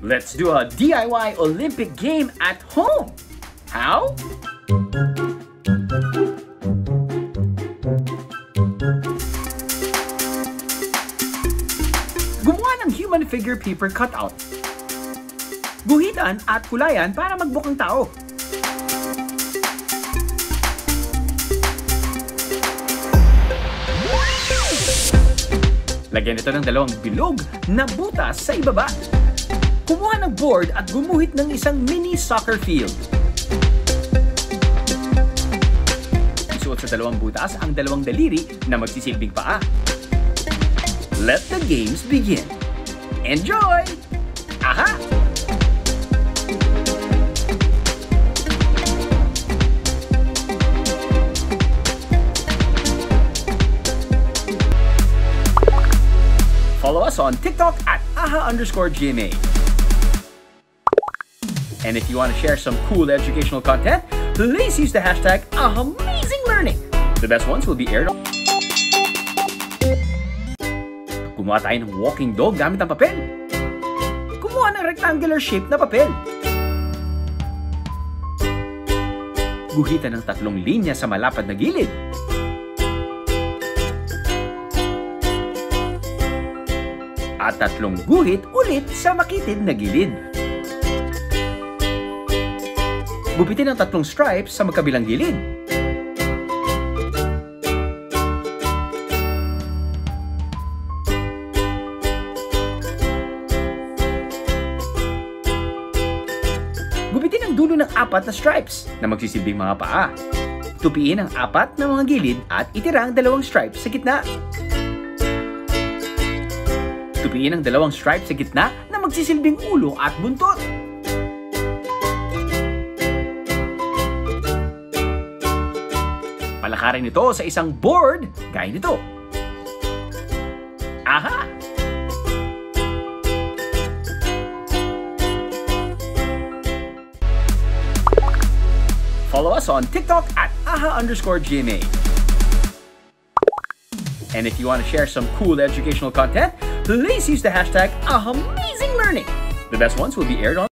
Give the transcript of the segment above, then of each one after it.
Let's do a DIY Olympic game at home. How? Gumawa ng human figure paper cutout. Guhitan at kulayan para magbukang tao. Lagyan ito ng dalawang bilog na butas sa ibaba. Kumuha ng board at gumuhit ng isang mini soccer field. Isuot sa dalawang butas ang dalawang daliri na magsisilbing paa. Let the games begin. Enjoy! Aha! Follow us on TikTok at aha_GMA. And if you want to share some cool educational content, please use the hashtag #AmazingLearning. The best ones will be aired on... Gumawa tayo ng walking dog gamit ang papel. Kumuha ng rectangular shape na papel. Guhitan ng 3 linya sa malapad na gilid. At 3 guhit ulit sa makitid na gilid. Gupitin ang 3 stripes sa magkabilang gilid. Gupitin ang dulo ng 4 na stripes na magsisilbing mga paa. Tupiin ang 4 na mga gilid at itira ang 2 stripes sa gitna. Tupiin ang 2 stripes sa gitna na magsisilbing ulo at buntot. Palakarin ito sa isang board gaya nito. Aha! Follow us on TikTok at aha_GMA. And if you want to share some cool educational content, please use the hashtag #AmazingLearning. The best ones will be aired on...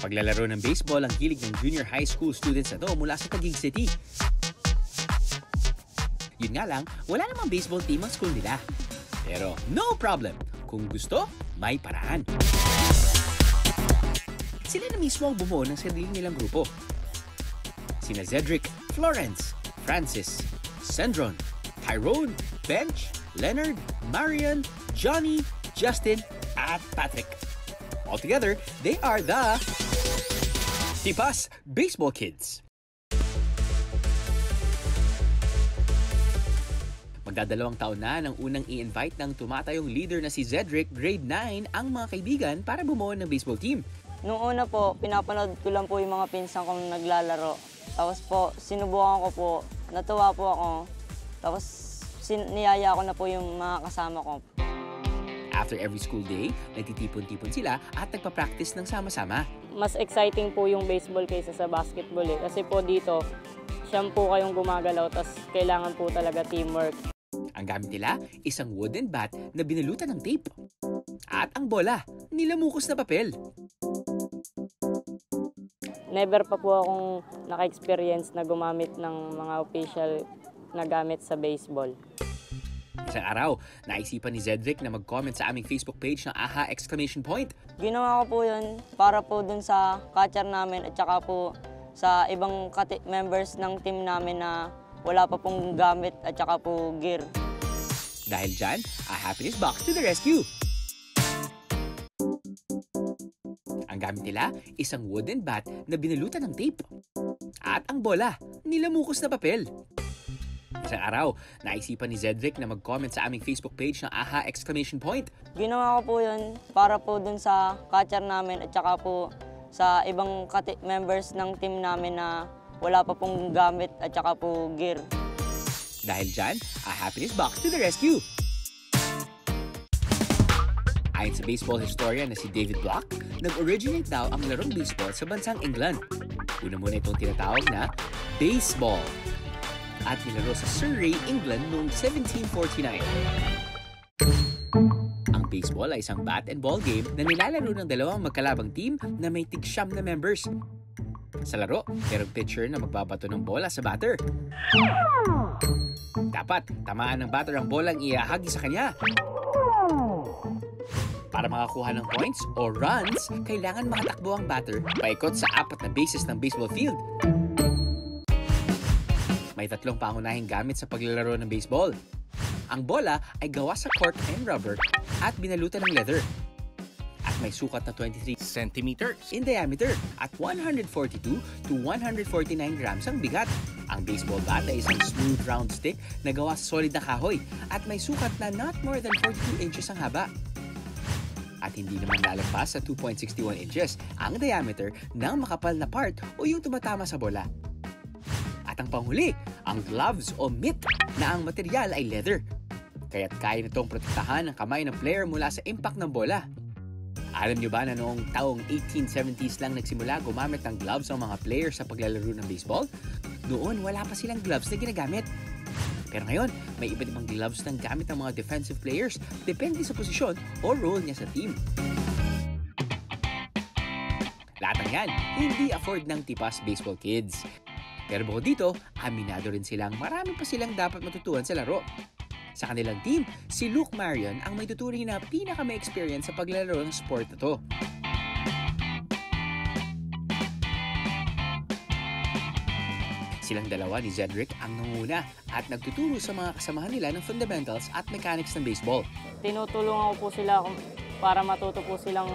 Paglalaro ng baseball ang hilig ng junior high school students na to mula sa Taguig City. Yun nga lang, wala namang baseball team ang school nila. Pero no problem, kung gusto, may paraan. Sila na mismo ang bumuo ng sarili nilang grupo. Sina Zedric, Florence, Francis, Sendron, Tyrone, Bench, Leonard, Marian, Johnny, Justin, at Patrick. Altogether, they are the Tipas Baseball Kids. Magdadalawang taon na nang unang i-invite ng tumatayong leader na si Zedric, grade 9, ang mga kaibigan para bumuo ng baseball team. Nung una po, pinapanood ko lang po yung mga pinsan kong naglalaro. Tapos po, sinubukan ko po, natuwa po ako. Tapos niyaya ko na po yung mga kasama ko. After every school day, nagtitipon-tipon sila at nagpa-practice ng sama-sama. Mas exciting po yung baseball kaysa sa basketball eh. Kasi po dito, siyam po kayong gumagalaw, tas kailangan po talaga teamwork. Ang gamit nila, isang wooden bat na binalutan ng tape. At ang bola, nilamukos na papel. Never pa po akong naka-experience na gumamit ng mga official na gamit sa baseball. Isang araw, naisipan ni Zedric na mag-comment sa aming Facebook page ng AHA! Ginawa ko po yun para po dun sa catcher namin at saka po sa ibang members ng team namin na wala pa pong gamit at saka po gear. Dahil dyan, a happiness box to the rescue! Ang gamit nila, isang wooden bat na binalutan ng tape. At ang bola, nilamukos na papel. Isang araw, naisipan ni Zedric na mag-comment sa aming Facebook page ng AHA! Ginawa ko po yun para po dun sa catcher namin at saka po sa ibang members ng team namin na wala pa pong gamit at saka po gear. Dahil dyan, a happiness box to the rescue! Ayon sa baseball historian na si David Block, nag-originate daw ang larong baseball sa bansang England. Una muna itong tinatawag na baseball at nilaro sa Surrey, England noong 1749. Ang baseball ay isang bat and ball game na nilalaro ng dalawang magkalabang team na may tig-siyam na members. Sa laro, mayroong pitcher na magbabato ng bola sa batter. Dapat tamaan ng batter ang bolang iahagi sa kanya. Para makakuha ng points o runs, kailangan makatakbo ang batter paikot sa 4 na bases ng baseball field. May 3 pangunahing gamit sa paglalaro ng baseball. Ang bola ay gawa sa cork and rubber at binalutan ng leather. At may sukat na 23 centimeters in diameter at 142 to 149 grams ang bigat. Ang baseball bat ay isang smooth round stick na gawa sa solid na kahoy at may sukat na not more than 42 inches ang haba. At hindi naman lalagpas sa 2.61 inches ang diameter ng makapal na part o yung tumatama sa bola. At ang panghuli, ang gloves o mitt na ang material ay leather. Kaya't kaya nitong protektahan ang kamay ng player mula sa impact ng bola. Alam niyo ba na noong taong 1870s lang nagsimula gumamit ng gloves ang mga player sa paglalaro ng baseball? Noon, wala pa silang gloves na ginagamit. Pero ngayon, may iba't ibang gloves ng gamit ng mga defensive players depende sa posisyon o role niya sa team. Lahat ng yan, hindi afford ng Tipas Baseball Kids. Pero bukod dito, aminado rin silang marami pa silang dapat matutuhan sa laro. Sa kanilang team, si Luke Marion ang may tuturing na pinaka-may experience sa paglalaro ng sport na to. Silang dalawa ni Cedric ang nanguna at nagtuturo sa mga kasamahan nila ng fundamentals at mechanics ng baseball. Tinutulungan ko po sila para matuto po silang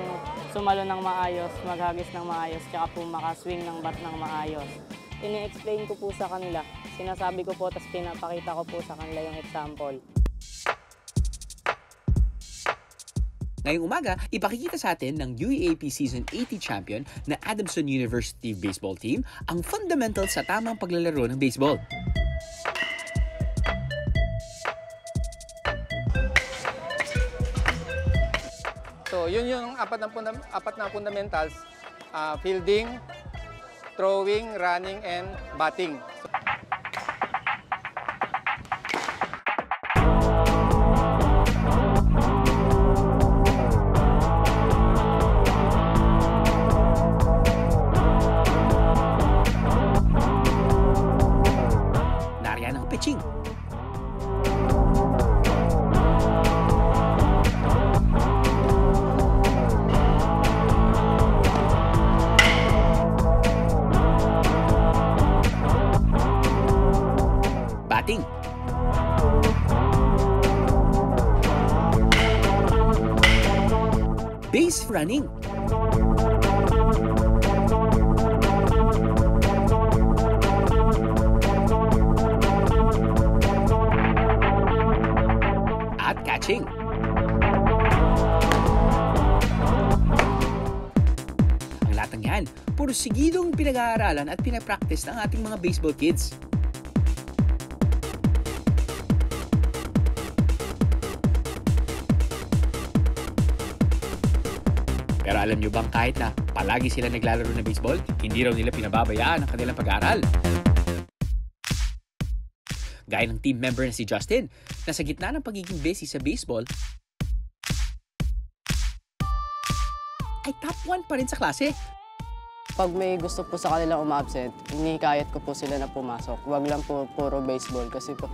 sumalo ng maayos, maghagis ng maayos, tsaka po makaswing ng bat ng maayos. Ini-explain ko po sa kanila, sinasabi ko po, tapos pinapakita ko po sa kanila yung example. Ngayong umaga, ipakikita sa atin ng UEAP Season 80 champion na Adamson University Baseball Team ang fundamentals sa tamang paglalaro ng baseball. So, yun yung apat na fundamentals, fielding, throwing, running, and batting. Nariyan ang pitching. Batting. Base running. At catching. Ang lahat ng yan, puro sigidong pinag-aaralan at pinapractice ng ating mga baseball kids. Pero alam nyo bang kahit na palagi sila naglalaro ng baseball, hindi raw nila pinababayaan ang kanilang pag-aaral? Gaya ng team member na si Justin, na sa gitna ng pagiging busy sa baseball, ay top 1 pa rin sa klase. Pag may gusto po sa kanila umabsent, hinihikayat ko po sila na pumasok. Huwag lang po puro baseball kasi po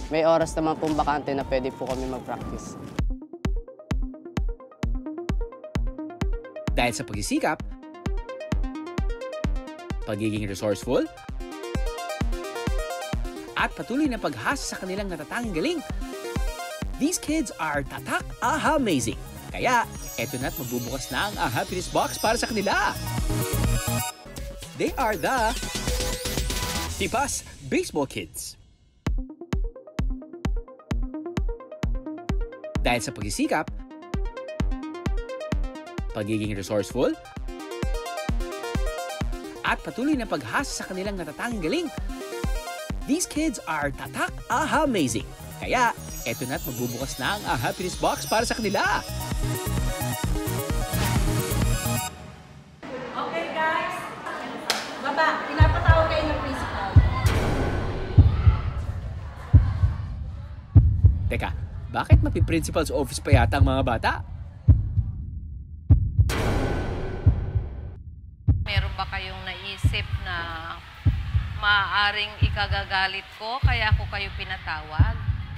may oras naman pong bakante na pwede po kami mag-practice. Dahil sa pagsisikap, pagiging resourceful, at patuloy na paghasa sa kanilang natatanging galing. These kids are tatak aha-amazing. Kaya, eto na't magbubukas na ang happiness box para sa kanila. They are the Tipas Baseball Kids. Dahil sa pagsisikap, pagiging resourceful, at patuloy na paghasa sa kanilang natatanging galing. These kids are tatak aha-amazing. Kaya, eto na't magbubukas na ang happiness box para sa kanila. Okay guys, baba, pinapatawag kayo ng principal. Teka, bakit mapi-principal's office pa yata ang mga bata? Meron ba kayong naisip na maaaring ikagagalit ko kaya ako kayo pinatawag?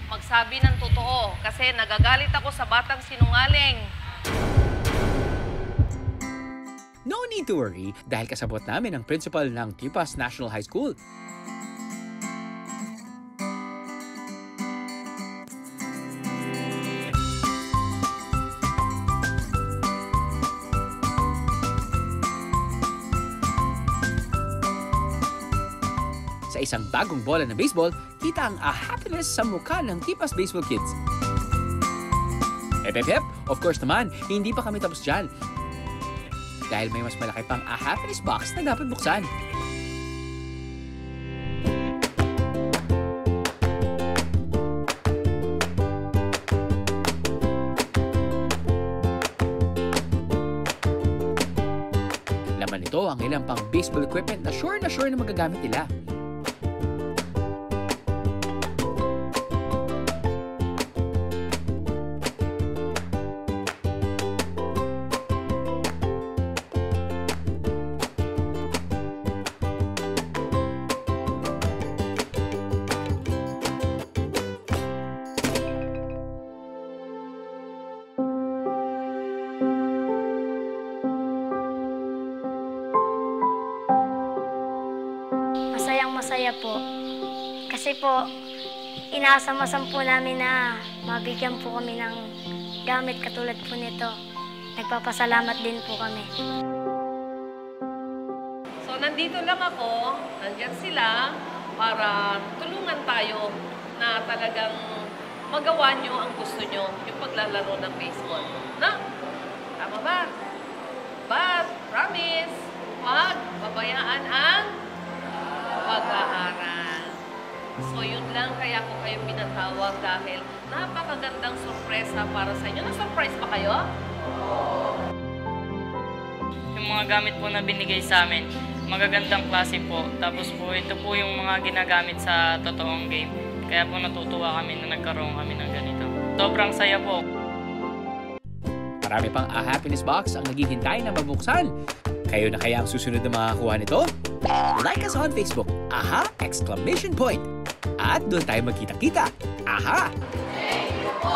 Magsabi ng totoo kasi nagagalit ako sa batang sinungaling. No need to worry dahil kasabot namin ang principal ng Tipas National High School. Sa isang bagong bola na baseball, kita ang happiness sa mukha ng Tipas Baseball Kids. Hep, of course naman, hindi pa kami tapos dyan. Dahil may mas malaki pang happiness box na dapat buksan. Laman nito ang ilang pang baseball equipment na sure na magagamit nila. Masaya po. Kasi po, inaasam-asam po namin na mabigyan po kami ng gamit katulad po nito. Nagpapasalamat din po kami. So nandito lang ako, nandyan sila para tulungan tayo na talagang magawa nyo ang gusto nyo, yung paglalaro ng baseball. Na? Tama ba? But, promise, huwag babayaan ang pag-aaral. So yun lang kaya ko kayo pinatawag dahil napakagandang sorpresa para sa inyo. Na-surprise ba kayo? Yung mga gamit po na binigay sa amin, magagandang klase po. Tapos po, ito po yung mga ginagamit sa totoong game. Kaya po natutuwa kami na nagkaroon kami ng ganito. Sobrang saya po. Marami pang happiness box ang naghihintay na mabuksan. Kayo na kaya ang susunod na makakuha nito? Like us on Facebook, AHA! At doon tayo magkita-kita. AHA! Thank you po,